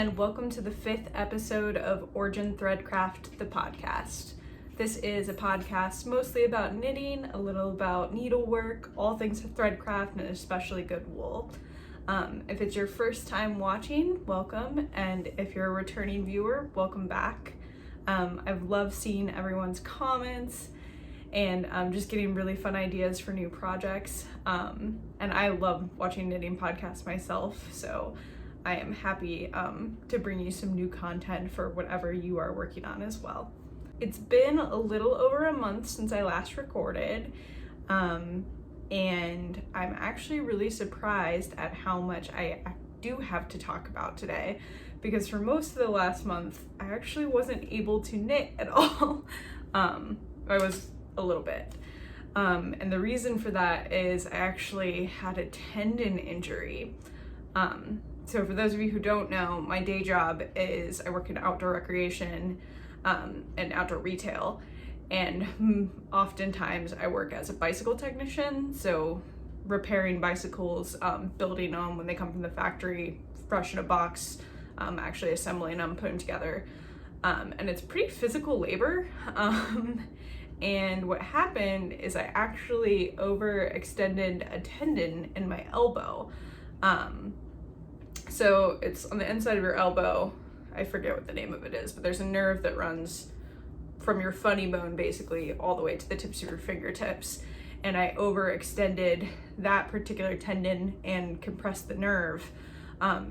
and welcome to the 5th episode of Origin Threadcraft, the podcast. This is a podcast mostly about knitting, a little about needlework, all things Threadcraft, and especially good wool. If it's your first time watching, welcome, and if you're a returning viewer, welcome back. I've loved seeing everyone's comments and just getting really fun ideas for new projects. And I love watching knitting podcasts myself, so I am happy to bring you some new content for whatever you are working on as well. It's been a little over a month since I last recorded, and I'm actually really surprised at how much I do have to talk about today, because for most of the last month, I actually wasn't able to knit at all. I was a little bit. And the reason for that is I actually had a tendon injury. So for those of you who don't know, my day job is I work in outdoor recreation and outdoor retail. And oftentimes I work as a bicycle technician, so repairing bicycles, building them when they come from the factory, fresh in a box, actually assembling them, putting them together. And it's pretty physical labor. And what happened is I actually overextended a tendon in my elbow. So it's on the inside of your elbow. I forget what the name of it is, but there's a nerve that runs from your funny bone basically all the way to the tips of your fingertips. And I overextended that particular tendon and compressed the nerve.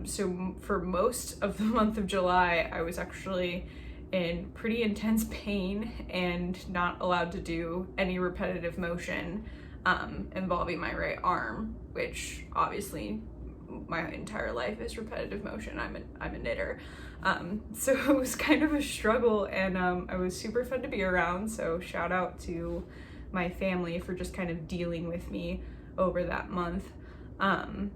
So for most of the month of July, I was actually in pretty intense pain and not allowed to do any repetitive motion involving my right arm, which obviously my entire life is repetitive motion. I'm a knitter. So it was kind of a struggle, and I was super fun to be around, so shout out to my family for just kind of dealing with me over that month. And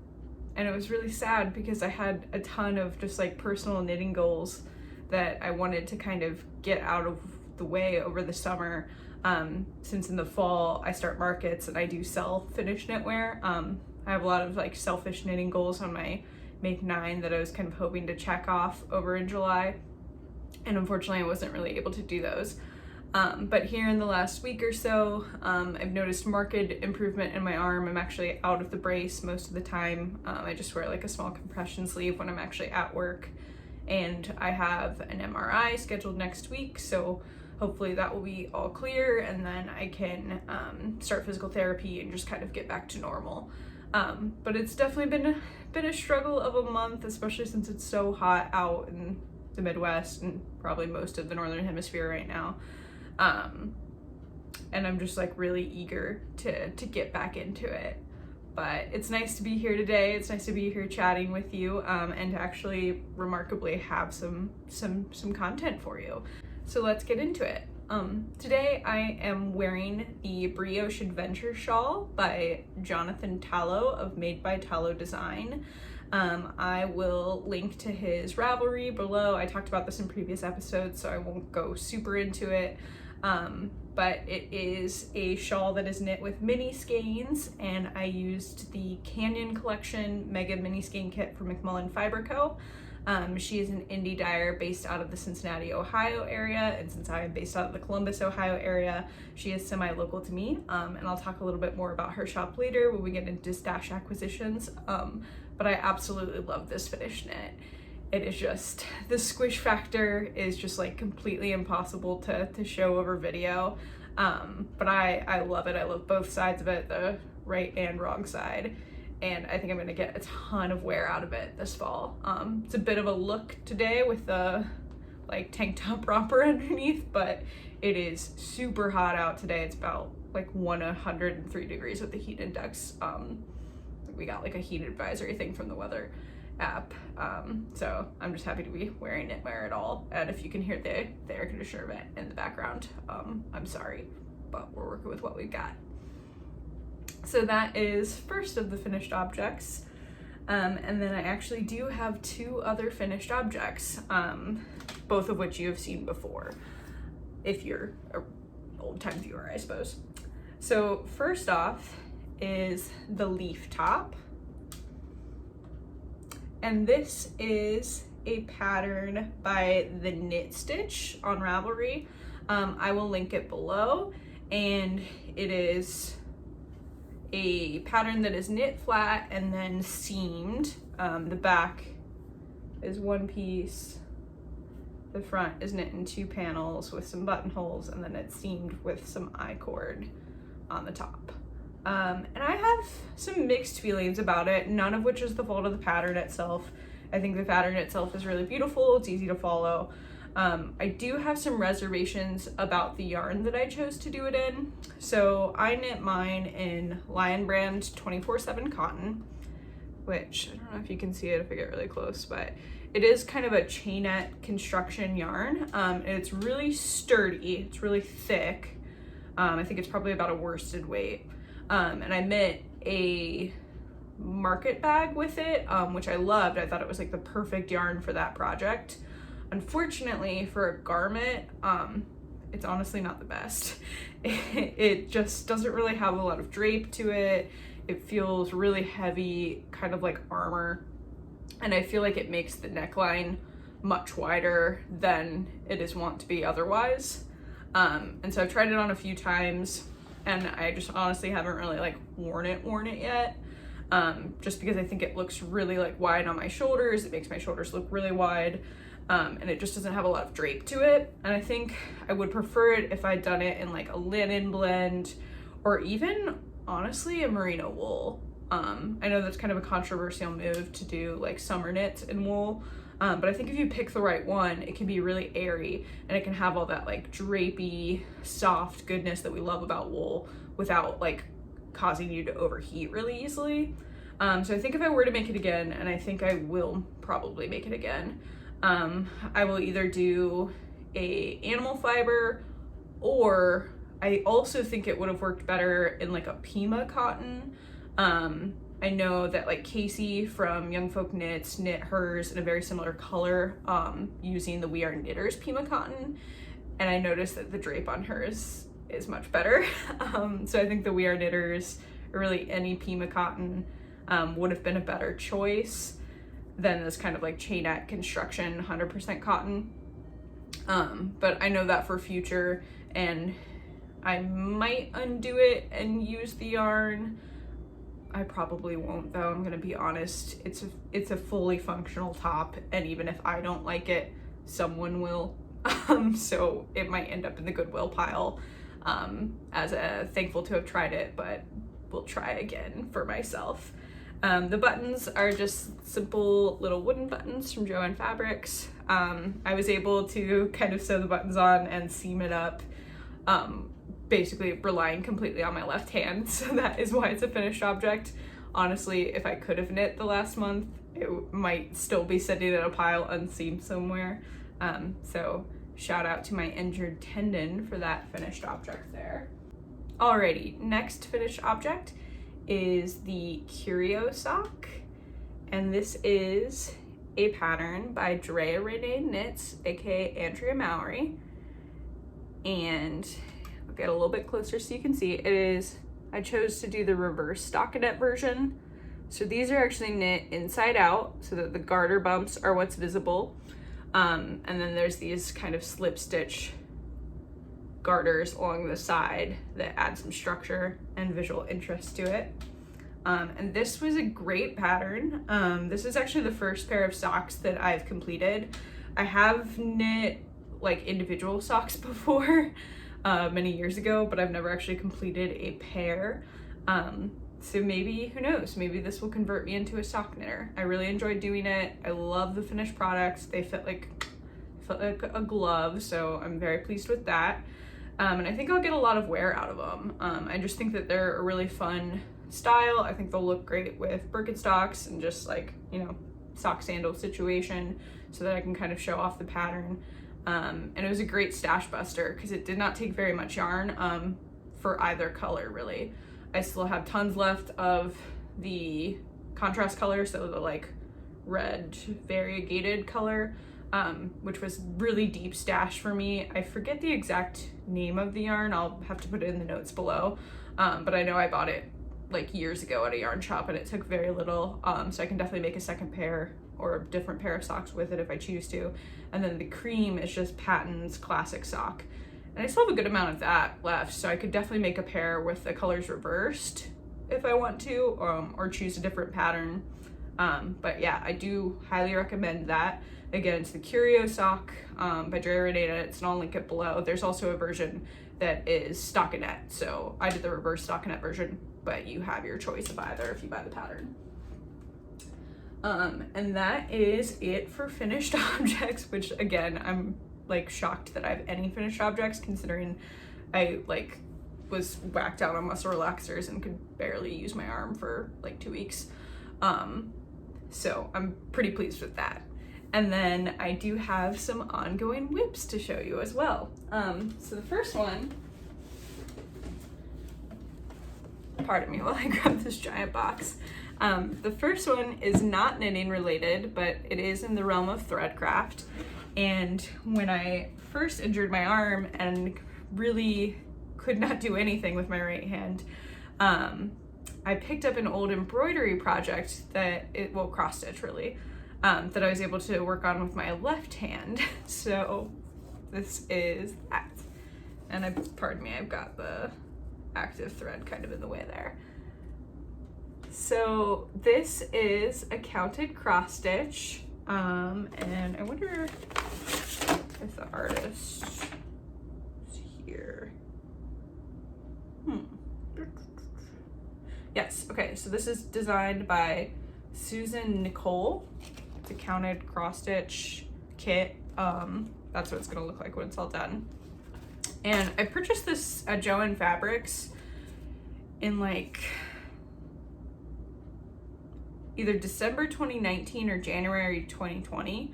it was really sad because I had a ton of just like personal knitting goals that I wanted to kind of get out of the way over the summer, since in the fall I start markets and I do sell finished knitwear. I have a lot of like selfish knitting goals on my Make 9 that I was kind of hoping to check off over in July, and unfortunately I wasn't really able to do those. But here in the last week or so, I've noticed marked improvement in my arm. I'm actually out of the brace most of the time. I just wear like a small compression sleeve when I'm actually at work. And I have an MRI scheduled next week, so hopefully that will be all clear, and then I can start physical therapy and just kind of get back to normal. But it's definitely been a struggle of a month, especially since it's so hot out in the Midwest and probably most of the Northern Hemisphere right now. And I'm just like really eager to get back into it. But it's nice to be here today. It's nice to be here chatting with you, and to actually remarkably have some content for you. So let's get into it. Today I am wearing the Brioche Adventure Shawl by Jonathan Tallow of Made by Tallow Design. I will link to his Ravelry below. I talked about this in previous episodes, so I won't go super into it. But it is a shawl that is knit with mini skeins, and I used the Canyon Collection Mega Mini Skein Kit from McMullen Fiber Co. She is an indie dyer based out of the Cincinnati, Ohio area, and since I am based out of the Columbus, Ohio area, she is semi-local to me, and I'll talk a little bit more about her shop later when we get into stash acquisitions, but I absolutely love this finished knit. It is just, the squish factor is just like completely impossible to show over video, but I love it. I love both sides of it, the right and wrong side, and I think I'm gonna get a ton of wear out of it this fall. It's a bit of a look today with the like tank top romper underneath, but it is super hot out today. It's about like 103 degrees with the heat index. We got like a heat advisory thing from the weather app, so I'm just happy to be wearing knitwear at all. And if you can hear the air conditioner vent in the background, I'm sorry, but we're working with what we've got. So that is first of the finished objects, and then I actually do have two other finished objects, both of which you have seen before if you're an old-time viewer, I suppose. So first off is the leaf top. And this is a pattern by the Knit Stitch on Ravelry. I will link it below, and it is a pattern that is knit flat and then seamed. The back is one piece, the front is knit in 2 panels with some buttonholes, and then it's seamed with some I-cord on the top. And I have some mixed feelings about it, none of which is the fault of the pattern itself. I think the pattern itself is really beautiful, it's easy to follow. I do have some reservations about the yarn that I chose to do it in. So I knit mine in Lion Brand 24/7 cotton, which I don't know if you can see it if I get really close, but it is kind of a chainette construction yarn. And it's really sturdy, it's really thick. I think it's probably about a worsted weight. And I knit a market bag with it, which I loved. I thought it was like the perfect yarn for that project. Unfortunately, for a garment, it's honestly not the best. It just doesn't really have a lot of drape to it. It feels really heavy, kind of like armor. And I feel like it makes the neckline much wider than it is wont to be otherwise. And so I've tried it on a few times, and I just honestly haven't really like worn it yet. Just because I think it looks really like wide on my shoulders. It makes my shoulders look really wide. And it just doesn't have a lot of drape to it. And I think I would prefer it if I'd done it in like a linen blend, or even honestly a merino wool. I know that's kind of a controversial move to do like summer knits in wool, but I think if you pick the right one, it can be really airy and it can have all that like drapey, soft goodness that we love about wool without like causing you to overheat really easily. So I think if I were to make it again, and I think I will probably make it again, I will either do a animal fiber, or I also think it would have worked better in like a Pima cotton. I know that like Casey from Young Folk Knits knit hers in a very similar color, using the We Are Knitters Pima cotton, and I noticed that the drape on hers is much better. So I think the We Are Knitters, or really any Pima cotton, would have been a better choice than this kind of like chainette construction 100% cotton. But I know that for future, and I might undo it and use the yarn. I probably won't though, I'm gonna be honest. It's a fully functional top, and even if I don't like it, someone will. So it might end up in the Goodwill pile, as a thankful to have tried it, but we'll try again for myself. The buttons are just simple little wooden buttons from Joann Fabrics. I was able to kind of sew the buttons on and seam it up, basically relying completely on my left hand, so that is why it's a finished object. Honestly, if I could have knit the last month, it might still be sitting in a pile unseamed somewhere. So shout out to my injured tendon for that finished object there. Alrighty, next finished object is the Curio sock, and this is a pattern by Drea Renee Knits, aka Andrea Mowry, and I'll get a little bit closer so you can see. I chose to do the reverse stockinette version, so these are actually knit inside out so that the garter bumps are what's visible, and then there's these kind of slip stitch garters along the side that add some structure and visual interest to it. And this was a great pattern. This is actually the first pair of socks that I've completed. I have knit like individual socks before, many years ago, but I've never actually completed a pair. So maybe, who knows, maybe this will convert me into a sock knitter. I really enjoyed doing it. I love the finished products. They fit like a glove, so I'm very pleased with that. And I think I'll get a lot of wear out of them. I just think that they're a really fun style. I think they'll look great with Birkenstocks and just like, you know, sock sandal situation, so that I can kind of show off the pattern. And it was a great stash buster because it did not take very much yarn for either color really. I still have tons left of the contrast color, so the like red variegated color, which was really deep stash for me. I forget the exact name of the yarn. I'll have to put it in the notes below. But I know I bought it like years ago at a yarn shop and it took very little. So I can definitely make a second pair or a different pair of socks with it if I choose to. And then the cream is just Patton's classic sock. And I still have a good amount of that left, so I could definitely make a pair with the colors reversed if I want to, or choose a different pattern. But yeah, I do highly recommend that. Again, it's the Curio sock by Dre Renata. It's and I'll link it below. There's also a version that is stockinette, so I did the reverse stockinette version, but you have your choice of either if you buy the pattern. And that is it for finished objects, which again, I'm like shocked that I have any finished objects considering I like was whacked out on muscle relaxers and could barely use my arm for like 2 weeks. So I'm pretty pleased with that. And then I do have some ongoing whips to show you as well. So the first one, pardon me while I grab this giant box. The first one is not knitting related, but it is in the realm of Threadcraft. And when I first injured my arm and really could not do anything with my right hand, I picked up an old embroidery project cross stitch really, that I was able to work on with my left hand. So this is that. And pardon me, I've got the active thread kind of in the way there. So this is a counted cross stitch. And I wonder if the artist is here. Yes, okay, so this is designed by Susan Nicole. It's a counted cross stitch kit. That's what it's gonna look like when it's all done. And I purchased this at Joann Fabrics in like either December 2019 or January 2020.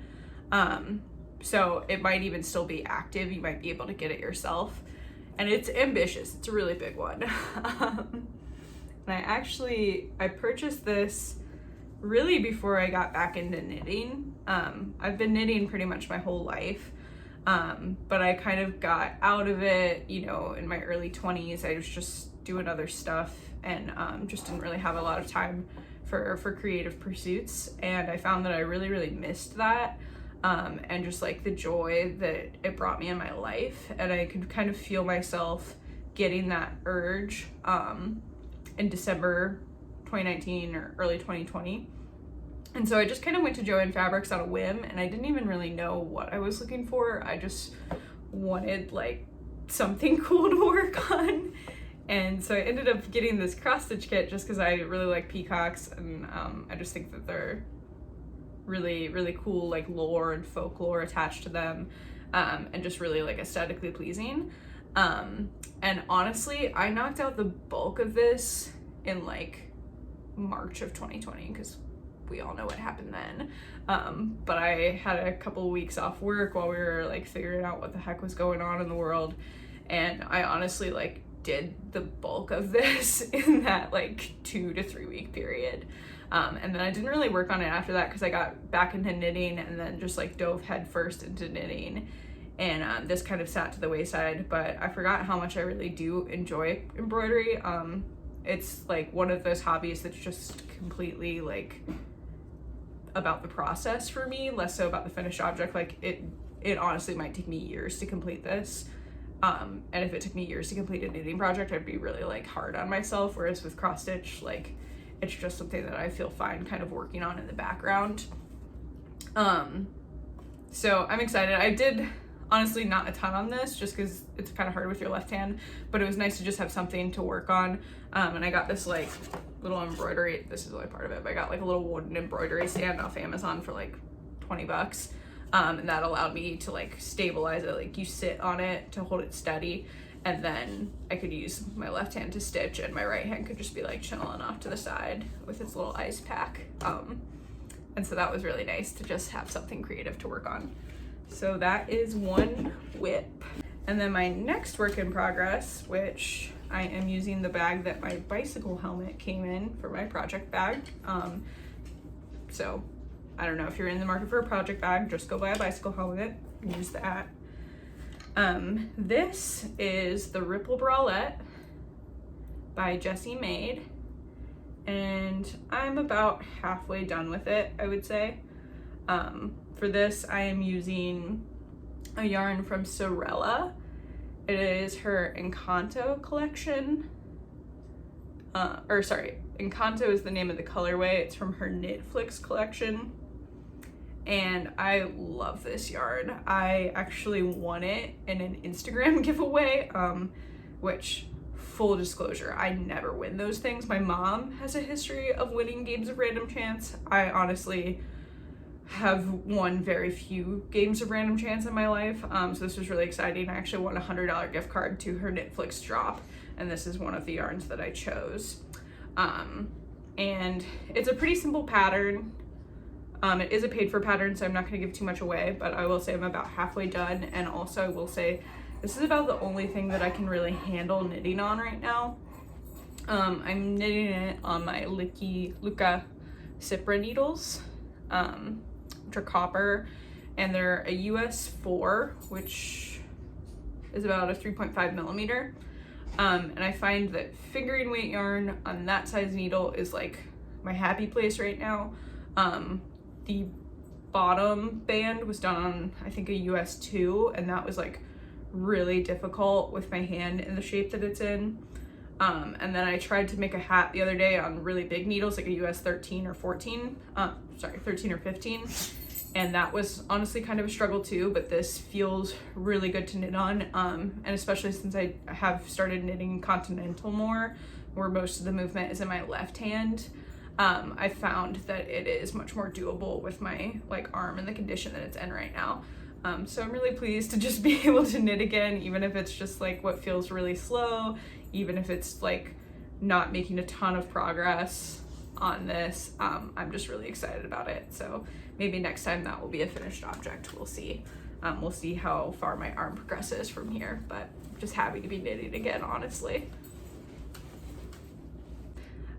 So it might even still be active. You might be able to get it yourself. And it's ambitious. It's a really big one. And I purchased this really before I got back into knitting. I've been knitting pretty much my whole life. But I kind of got out of it, you know, in my early 20s. I was just doing other stuff and just didn't really have a lot of time for creative pursuits. And I found that I really, really missed that. And just like the joy that it brought me in my life. And I could kind of feel myself getting that urge in December 2019 or early 2020. And so I just kind of went to Joann Fabrics on a whim, and I didn't even really know what I was looking for. I just wanted like something cool to work on. And so I ended up getting this cross stitch kit just because I really like peacocks, and I just think that they're really, really cool, like lore and folklore attached to them, and just really like aesthetically pleasing. And honestly, I knocked out the bulk of this in like March of 2020 because we all know what happened then. But I had a couple of weeks off work while we were like figuring out what the heck was going on in the world. And I honestly like did the bulk of this in that like 2 to 3 week period. And then I didn't really work on it after that because I got back into knitting and then just like dove headfirst into knitting. And this kind of sat to the wayside, but I forgot how much I really do enjoy embroidery. It's like one of those hobbies that's just completely like about the process for me, less so about the finished object. Like it honestly might take me years to complete this. And if it took me years to complete a knitting project, I'd be really like hard on myself. Whereas with cross stitch, like it's just something that I feel fine kind of working on in the background. So I'm excited. I did honestly not a ton on this just because it's kind of hard with your left hand, but it was nice to just have something to work on. And I got this like little embroidery, this is the only part of it, but I got like a little wooden embroidery stand off Amazon for like $20. And that allowed me to like stabilize it, like you sit on it to hold it steady, and then I could use my left hand to stitch and my right hand could just be like chilling off to the side with its little ice pack. And so that was really nice to just have something creative to work on. So that is one whip. And then my next work in progress, which I am using the bag that my bicycle helmet came in for my project bag. So I don't know, if you're in the market for a project bag, just go buy a bicycle helmet and use that. This is the Ripple Bralette by Jessie Maid, and I'm about halfway done with it, I would say. For this, I am using a yarn from Sorella. It is her Encanto collection. Encanto is the name of the colorway. It's from her Knitflix collection. And I love this yarn. I actually won it in an Instagram giveaway, which, full disclosure, I never win those things. My mom has a history of winning games of random chance. I honestly have won very few games of random chance in my life, so this was really exciting. I actually won a $100 gift card to her Knitflix drop, and this is one of the yarns that I chose. And it's a pretty simple pattern. It is a paid for pattern, so I'm not going to give too much away, but I will say I'm about halfway done, and also I will say this is about the only thing that I can really handle knitting on right now. I'm knitting it on my Luca Cipra needles, which are copper, and they're a US 4, which is about a 3.5 millimeter. And I find that fingering weight yarn on that size needle is like my happy place right now. The bottom band was done on, I think, a US 2, and that was like really difficult with my hand in the shape that it's in. And then I tried to make a hat the other day on really big needles, like a US 13 or 14, 13 or 15. And that was honestly kind of a struggle too, but this feels really good to knit on. And especially since I have started knitting continental more, where most of the movement is in my left hand, I found that it is much more doable with my like arm and the condition that it's in right now. So I'm really pleased to just be able to knit again, even if it's just like what feels really slow, even if it's like not making a ton of progress on this. I'm just really excited about it. So maybe next time that will be a finished object. We'll see. We'll see how far my arm progresses from here, but I'm just happy to be knitting again, honestly.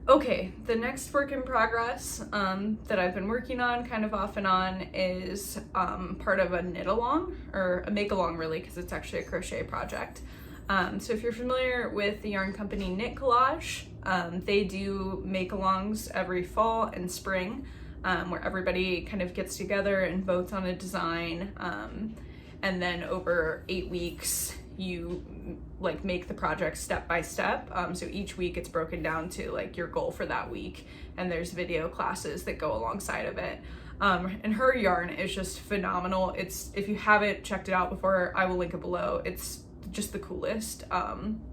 Okay, the next work in progress that I've been working on kind of off and on is part of a knit along, or a make along really, because it's actually a crochet project. So if you're familiar with the yarn company Knit Collage, they do make alongs every fall and spring, where everybody kind of gets together and votes on a design, and then over 8 weeks you like make the project step by step. So each week it's broken down to like your goal for that week, and there's video classes that go alongside of it. And her yarn is just phenomenal. It's, if you haven't checked it out before, I will link it below. It's just the coolest,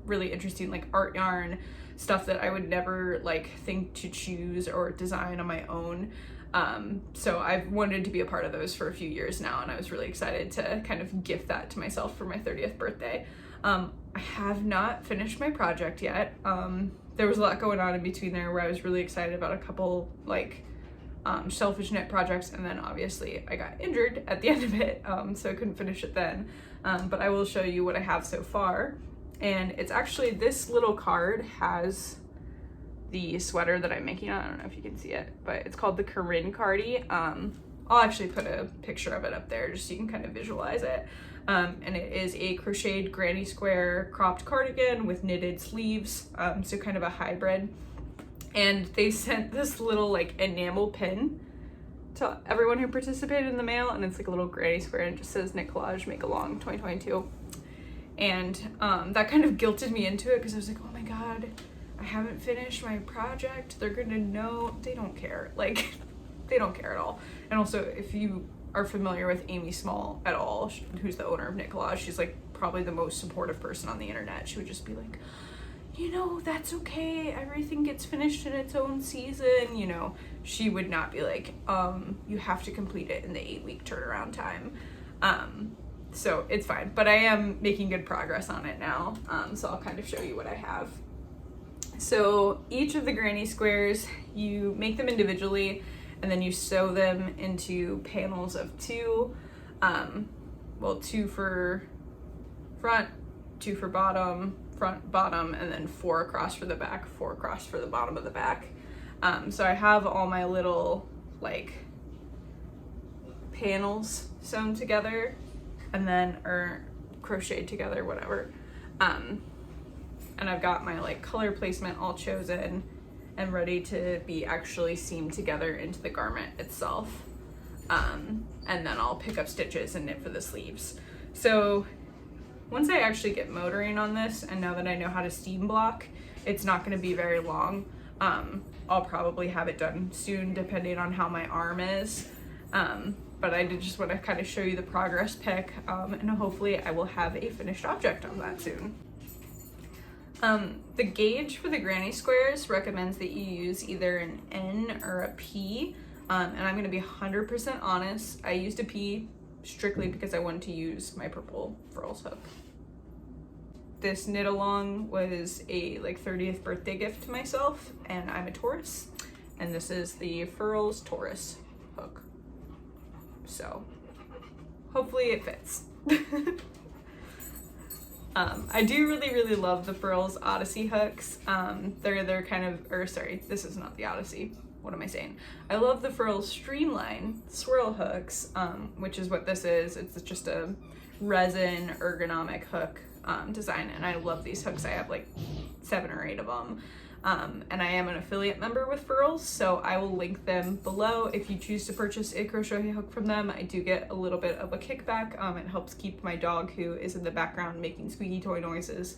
really interesting like art yarn, stuff that I would never like think to choose or design on my own. So I've wanted to be a part of those for a few years now, and I was really excited to kind of gift that to myself for my 30th birthday. I have not finished my project yet. There was a lot going on in between there where I was really excited about a couple like shellfish knit projects, and then obviously I got injured at the end of it, so I couldn't finish it then. But I will show you what I have so far. And it's actually, this little card has the sweater that I'm making on. I don't know if you can see it, but it's called the Corinne Cardi. I'll actually put a picture of it up there just so you can kind of visualize it. And it is a crocheted granny square cropped cardigan with knitted sleeves, so kind of a hybrid. And they sent this little like enamel pin to everyone who participated in the mail, and it's like a little granny square and it just says Knit Collage Make Along 2022. And that kind of guilted me into it, because I was like, oh my god, I haven't finished my project. They're gonna know. They don't care. Like, they don't care at all. And also, if you are familiar with Amy Small at all, who's the owner of Knit Collage, she's like probably the most supportive person on the internet. She would just be like, you know, that's okay. Everything gets finished in its own season. You know, she would not be like, you have to complete it in the 8-week turnaround time. So it's fine, but I am making good progress on it now. So I'll kind of show you what I have. So each of the granny squares, you make them individually, and then you sew them into panels of 2. Well, 2 for front, 2 for bottom, front, bottom, and then 4 across for the back, 4 across for the bottom of the back. So I have all my little like panels sewn together, and then, or crocheted together, whatever. And I've got my like color placement all chosen and ready to be actually seamed together into the garment itself. and then I'll pick up stitches and knit for the sleeves. So once I actually get motoring on this, and now that I know how to steam block, it's not going to be very long. I'll probably have it done soon depending on how my arm is. But I did just want to kind of show you the progress pic, and hopefully I will have a finished object on that soon. The gauge for the granny squares recommends that you use either an N or a P, and I'm going to be 100% honest, I used a P strictly because I wanted to use my purple furls hook. This knit along was a 30th birthday gift to myself, and I'm a Taurus, and this is the Furls Taurus hook. So hopefully it fits. I do really love the Furls Odyssey hooks. They're kind of, or sorry, this is not the Odyssey. What am I saying? I love the Furls Streamline swirl hooks, which is what this is. It's just a resin ergonomic hook design, and I love these hooks. I have like 7 or 8 of them. And I am an affiliate member with Furls, so I will link them below. If you choose to purchase a crochet hook from them, I do get a little bit of a kickback. It helps keep my dog, who is in the background making squeaky toy noises,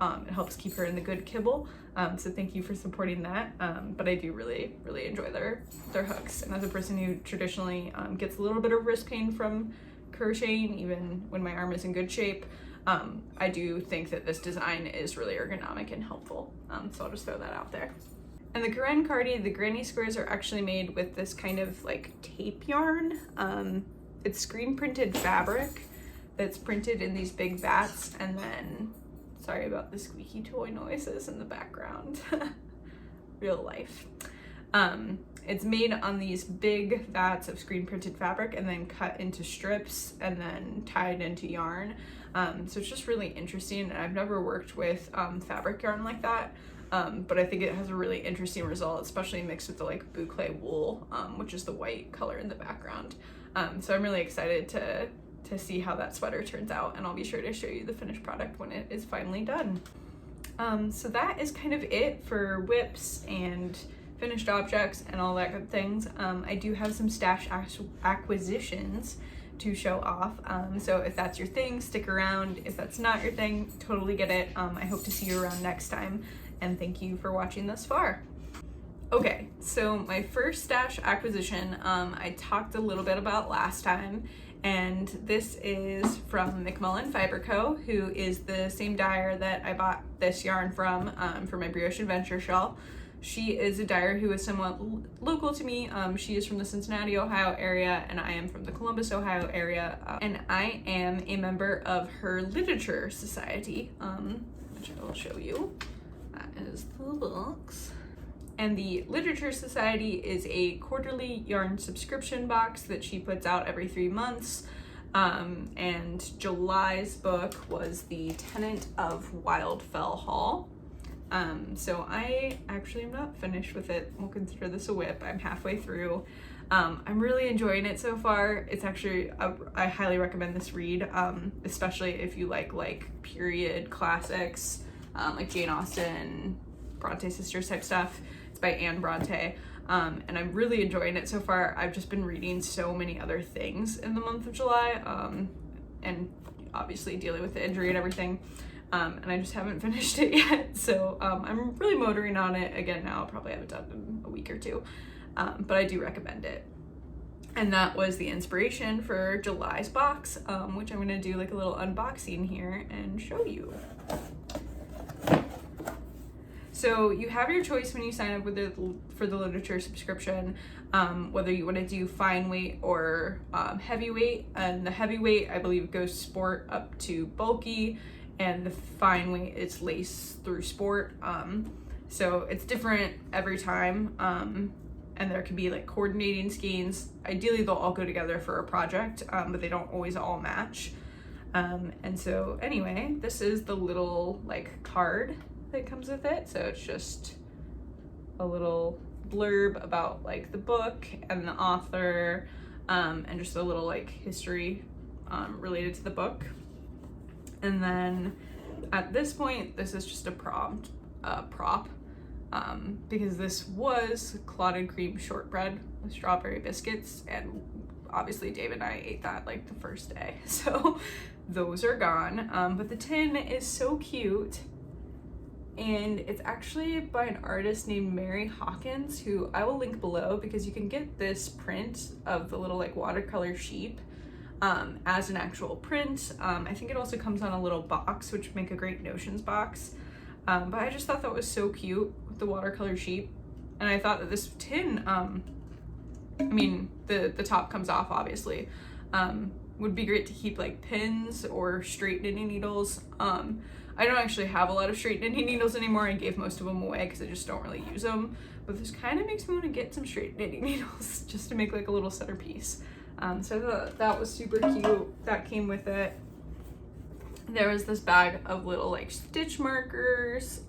it helps keep her in the good kibble. So thank you for supporting that. But I do really enjoy their hooks. And as a person who traditionally gets a little bit of wrist pain from crocheting, even when my arm is in good shape, I do think that this design is really ergonomic and helpful, so I'll just throw that out there. And the Garen Cardi, the granny squares are actually made with this kind of like tape yarn. It's screen printed fabric that's printed in these big vats, and then, sorry about the squeaky toy noises in the background, real life. It's made on these big vats of screen printed fabric and then cut into strips and then tied into yarn. So it's just really interesting, and I've never worked with fabric yarn like that, but I think it has a really interesting result, especially mixed with the like boucle wool, which is the white color in the background. So I'm really excited to see how that sweater turns out, and I'll be sure to show you the finished product when it is finally done. So that is kind of it for whips and finished objects and all that good things. I do have some stash acquisitions to show off, so if that's your thing, stick around. If that's not your thing, totally get it. I hope to see you around next time, and thank you for watching thus far. Okay, so my first stash acquisition I talked a little bit about last time, and this is from McMullen Fiber Co., who is the same dyer that I bought this yarn from for my Brioche Adventure shawl. She is a dyer who is somewhat local to me. She is from the Cincinnati, Ohio area, and I am from the Columbus, Ohio area. And I am a member of her literature society, which I will show you. That is the box. And the Literature Society is a quarterly yarn subscription box that she puts out every 3 months. And July's book was The Tenant of Wildfell Hall. So I actually am not finished with it. We'll consider this a whip. I'm halfway through. I'm really enjoying it so far. It's actually, I highly recommend this read, especially if you like period classics, like Jane Austen, Bronte sisters type stuff. It's by Anne Bronte. And I'm really enjoying it so far. I've just been reading so many other things in the month of July, and obviously dealing with the injury and everything. And I just haven't finished it yet, so I'm really motoring on it again now. I'll probably have it done in a week or 2, but I do recommend it. And that was the inspiration for July's box, which I'm going to do like a little unboxing here and show you. So you have your choice when you sign up for the literature subscription, whether you want to do fine weight or heavyweight. And the heavyweight, I believe, goes sport up to bulky, and the fine weight is lace through sport. So it's different every time, and there can be like coordinating skeins. Ideally they'll all go together for a project, but they don't always all match. And so anyway, this is the little like card that comes with it. So it's just a little blurb about like the book and the author, and just a little like history related to the book. And then at this point, this is just a prop, because this was clotted cream shortbread with strawberry biscuits, and obviously Dave and I ate that like the first day. So those are gone. But the tin is so cute. And it's actually by an artist named Mary Hawkins, who I will link below, because you can get this print of the little like watercolor sheep as an actual print. I think it also comes on a little box, which make a great notions box. But I just thought that was so cute with the watercolor sheep. And I thought that this tin, I mean, the top comes off obviously, would be great to keep like pins or straight knitting needles. I don't actually have a lot of straight knitting needles anymore. I gave most of them away because I just don't really use them. But this kind of makes me want to get some straight knitting needles just to make like a little centerpiece. So I thought that was super cute. That came with it. There was this bag of little like stitch markers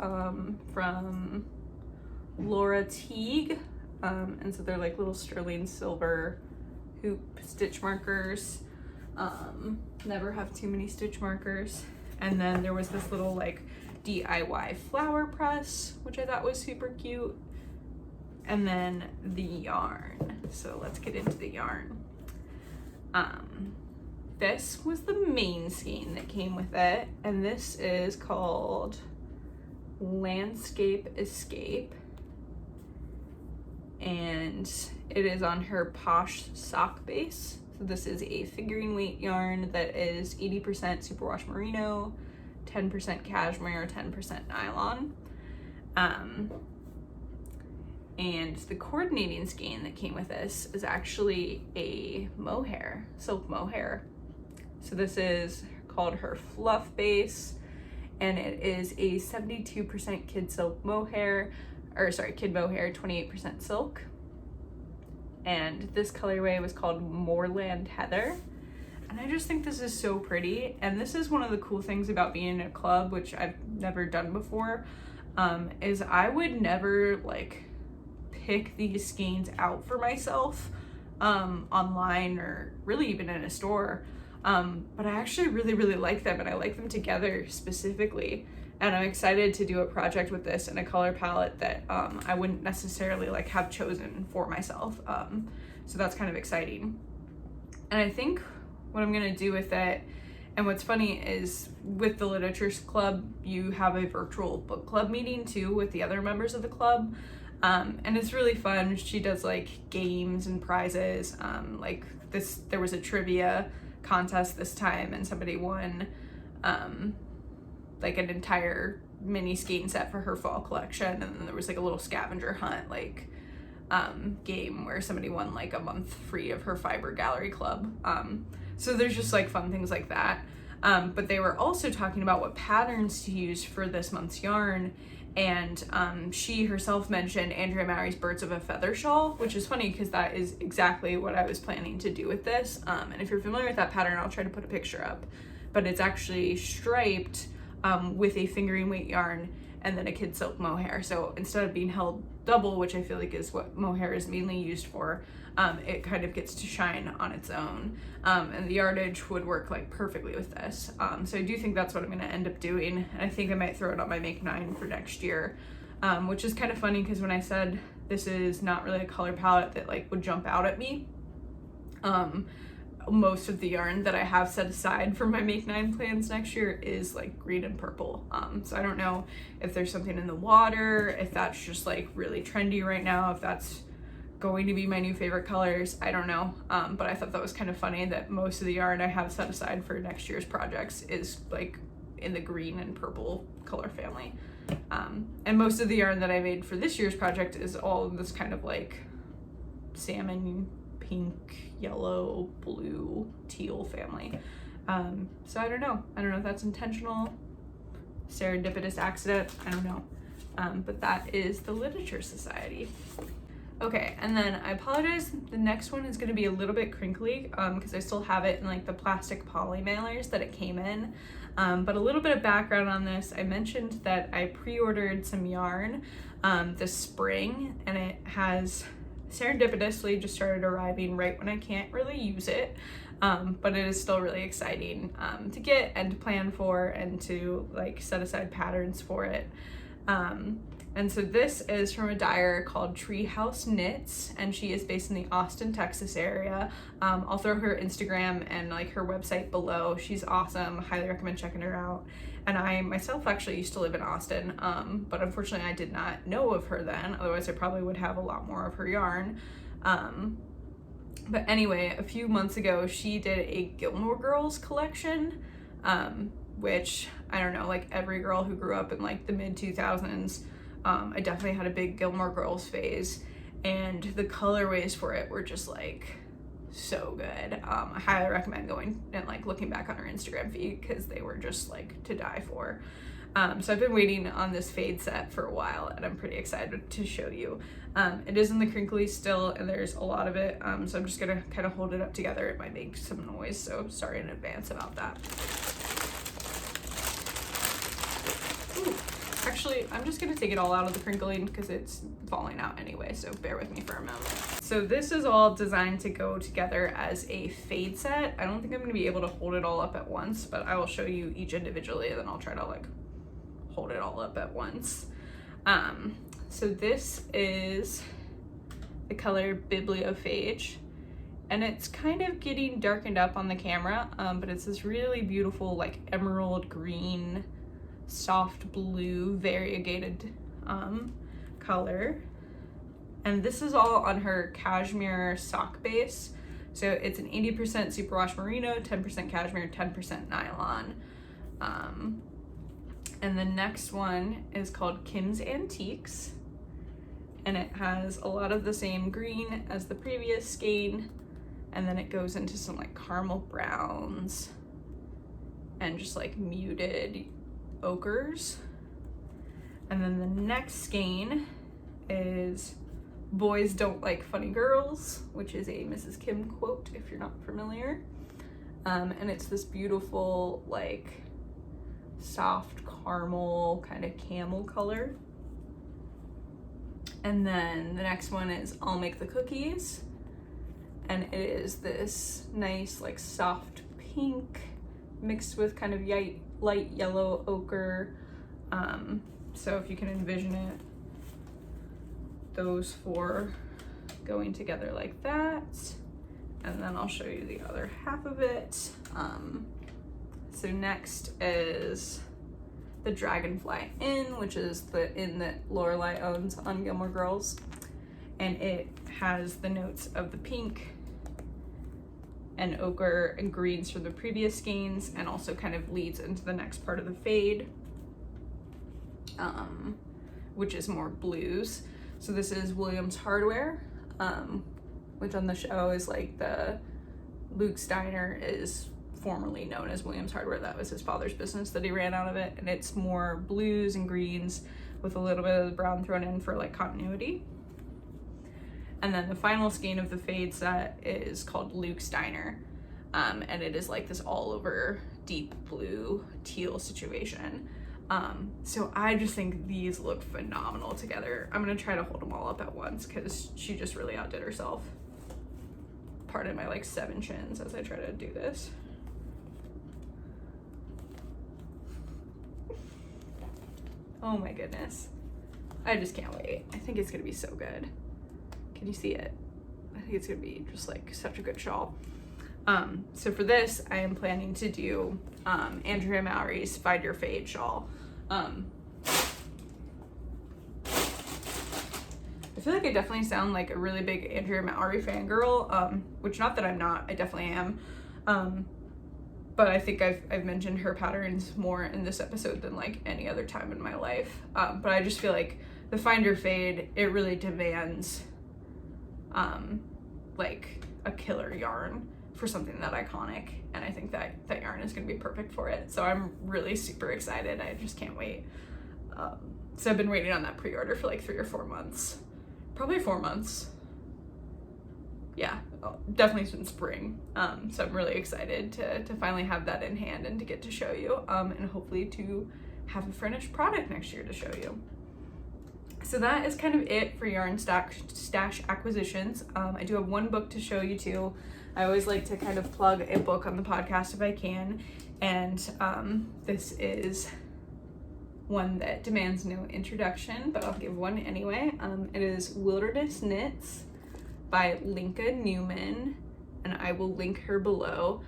from Laura Teague. And so they're like little sterling silver hoop stitch markers. Never have too many stitch markers. And then there was this little like DIY flower press, which I thought was super cute. And then the yarn. So let's get into the yarn. This was the main skein that came with it, and this is called Landscape Escape, and it is on her Posh sock base. So this is a figurine weight yarn that is 80% superwash merino, 10% cashmere, 10% nylon. And the coordinating skein that came with this is actually a mohair, silk mohair. So this is called her fluff base, and it is a 72% kid silk mohair, or sorry, kid mohair, 28% silk. And this colorway was called Moorland Heather. And I just think this is so pretty. And this is one of the cool things about being in a club, which I've never done before, is I would never like pick these skeins out for myself online or really even in a store. But I actually really like them, and I like them together specifically. And I'm excited to do a project with this in a color palette that I wouldn't necessarily like have chosen for myself. So that's kind of exciting. And I think what I'm gonna do with it, and what's funny is with the Literatures Club, you have a virtual book club meeting too with the other members of the club. And it's really fun. She does like games and prizes. Like this, there was a trivia contest this time, and somebody won like an entire mini skein set for her fall collection, and then there was like a little scavenger hunt like game where somebody won like a month free of her fiber gallery club. So there's just like fun things like that. But they were also talking about what patterns to use for this month's yarn, and she herself mentioned Andrea Mowry's Birds of a Feather shawl, which is funny because that is exactly what I was planning to do with this. And if you're familiar with that pattern, I'll try to put a picture up, but it's actually striped with a fingering weight yarn and then a kid silk mohair. So instead of being held double, which I feel like is what mohair is mainly used for, it kind of gets to shine on its own. And the yardage would work like perfectly with this. So I do think that's what I'm gonna end up doing. And I think I might throw it on my Make 9 for next year, which is kind of funny because when I said this is not really a color palette that like would jump out at me, most of the yarn that I have set aside for my Make 9 plans next year is like green and purple. So I don't know if there's something in the water, if that's just like really trendy right now, if that's going to be my new favorite colors, I don't know. But I thought that was kind of funny that most of the yarn I have set aside for next year's projects is like in the green and purple color family. And most of the yarn that I made for this year's project is all in this kind of like salmon, pink, yellow, blue, teal family. So I don't know if that's intentional, serendipitous accident, I don't know. But that is the Literature Society. Okay, and then I apologize, the next one is gonna be a little bit crinkly because I still have it in like the plastic poly mailers that it came in. But a little bit of background on this, I mentioned that I pre-ordered some yarn this spring, and it has serendipitously just started arriving right when I can't really use it. But it is still really exciting to get and to plan for and to like set aside patterns for it. And so this is from a dyer called Treehouse Knits, and she is based in the Austin, Texas area. I'll throw her Instagram and like her website below. She's awesome. Highly recommend checking her out. And I myself actually used to live in Austin, but unfortunately I did not know of her then. Otherwise I probably would have a lot more of her yarn. But anyway, a few months ago she did a Gilmore Girls collection, which I don't know, like every girl who grew up in like the mid 2000s, I definitely had a big Gilmore Girls phase, and the colorways for it were just like so good. I highly recommend going and like looking back on her Instagram feed because they were just like to die for. So I've been waiting on this fade set for a while, and I'm pretty excited to show you. It is in the crinkly still, and there's a lot of it, so I'm just gonna kind of hold it up together. It might make some noise, so sorry in advance about that. Ooh. Actually, I'm just gonna take it all out of the crinkling because it's falling out anyway, so bear with me for a moment. So this is all designed to go together as a fade set. I don't think I'm gonna be able to hold it all up at once, but I will show you each individually, and then I'll try to like hold it all up at once. So this is the color Bibliophage, and it's kind of getting darkened up on the camera, but it's this really beautiful like emerald green, soft blue, variegated color. And this is all on her cashmere sock base. So it's an 80% superwash merino, 10% cashmere, 10% nylon. And the next one is called Kim's Antiques, and it has a lot of the same green as the previous skein, and then it goes into some like caramel browns and just like muted ochres. And then the next skein is Boys Don't Like Funny Girls, which is a Mrs. Kim quote if you're not familiar. And it's this beautiful like soft caramel kind of camel color. And then the next one is I'll Make the Cookies, and it is this nice like soft pink mixed with kind of light yellow ochre. So if you can envision it, those four going together like that. And then I'll show you the other half of it. So next is the Dragonfly Inn, which is the inn that Lorelai owns on Gilmore Girls. And it has the notes of the pink and ochre and greens from the previous skeins, and also kind of leads into the next part of the fade, which is more blues. So this is Williams Hardware, which on the show is like the Luke Steiner is formerly known as Williams Hardware. That was his father's business that he ran out of it, and it's more blues and greens with a little bit of the brown thrown in for like continuity. And then the final skein of the fade set is called Luke Steiner, and it is like this all over deep blue teal situation. So I just think these look phenomenal together. I'm gonna try to hold them all up at once because she just really outdid herself. Pardon my like 7 chins as I try to do this. Oh my goodness. I just can't wait. I think it's gonna be so good. Can you see it? I think it's gonna be just like such a good shawl. So for this, I am planning to do Andrea Mowry's Find Your Fade shawl. I feel like I definitely sound like a really big Andrea Mowry fangirl, which not that I'm not, I definitely am. But I think I've mentioned her patterns more in this episode than like any other time in my life. But I just feel like the Find Your Fade, it really demands like a killer yarn for something that iconic, and I think that yarn is going to be perfect for it. So I'm really super excited. I just can't wait. So I've been waiting on that pre-order for like 3 or 4 months, probably 4 months. Yeah, definitely since spring. So I'm really excited to finally have that in hand and to get to show you, and hopefully to have a finished product next year to show you. So that is kind of it for yarn stash acquisitions. I do have one book to show you too. I always like to kind of plug a book on the podcast if I can, and this is one that demands no introduction, but I'll give one anyway. It is Wilderness Knits by Linka Newman, and I will link her below.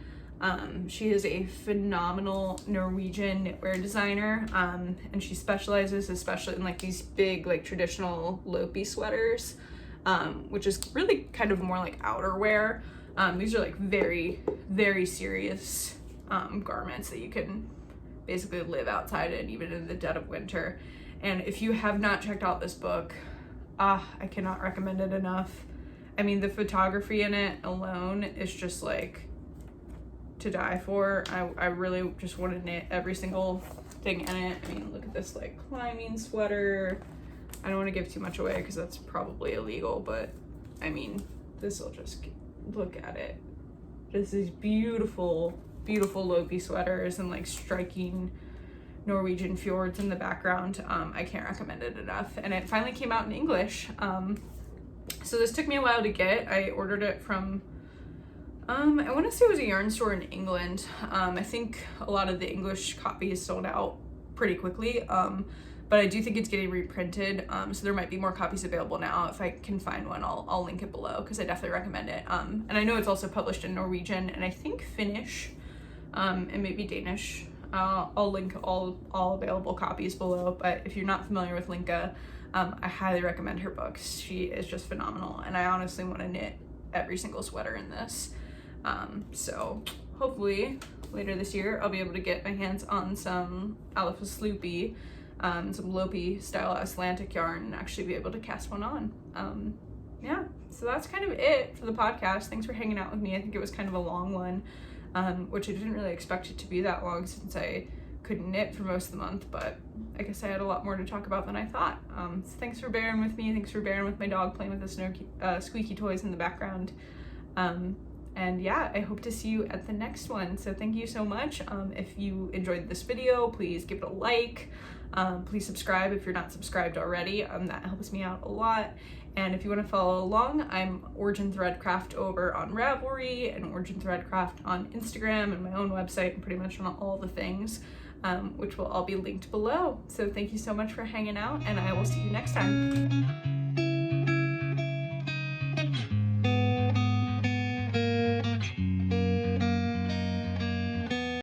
She is a phenomenal Norwegian knitwear designer, and she specializes especially in like these big like traditional Lopi sweaters, which is really kind of more like outerwear. These are like very, very serious garments that you can basically live outside in, even in the dead of winter. And if you have not checked out this book, I cannot recommend it enough. I mean, the photography in it alone is just like to die for. I really just want to knit every single thing in it. I mean, look at this like climbing sweater. I don't want to give too much away because that's probably illegal, but I mean, this will just, look at it. Just these beautiful, beautiful Lopi sweaters and like striking Norwegian fjords in the background. I can't recommend it enough. And it finally came out in English. So this took me a while to get. I ordered it from, I want to say it was a yarn store in England. I think a lot of the English copies sold out pretty quickly. But I do think it's getting reprinted, so there might be more copies available now. If I can find one, I'll link it below because I definitely recommend it. And I know it's also published in Norwegian and I think Finnish, and maybe Danish. I'll link all available copies below, but if you're not familiar with Linka, I highly recommend her books. She is just phenomenal, and I honestly want to knit every single sweater in this. So hopefully later this year I'll be able to get my hands on some Alpha Sloopy, some Lopi style Atlantic yarn, and actually be able to cast one on. Yeah, so that's kind of it for the podcast. Thanks for hanging out with me. I think it was kind of a long one, which I didn't really expect it to be that long since I couldn't knit for most of the month, but I guess I had a lot more to talk about than I thought. So thanks for bearing with me. Thanks for bearing with my dog playing with the squeaky toys in the background. And yeah, I hope to see you at the next one. So thank you so much. If you enjoyed this video, please give it a like. Please subscribe if you're not subscribed already. That helps me out a lot. And if you want to follow along, I'm Origin Threadcraft over on Ravelry and Origin Threadcraft on Instagram and my own website and pretty much on all the things, which will all be linked below. So thank you so much for hanging out, and I will see you next time.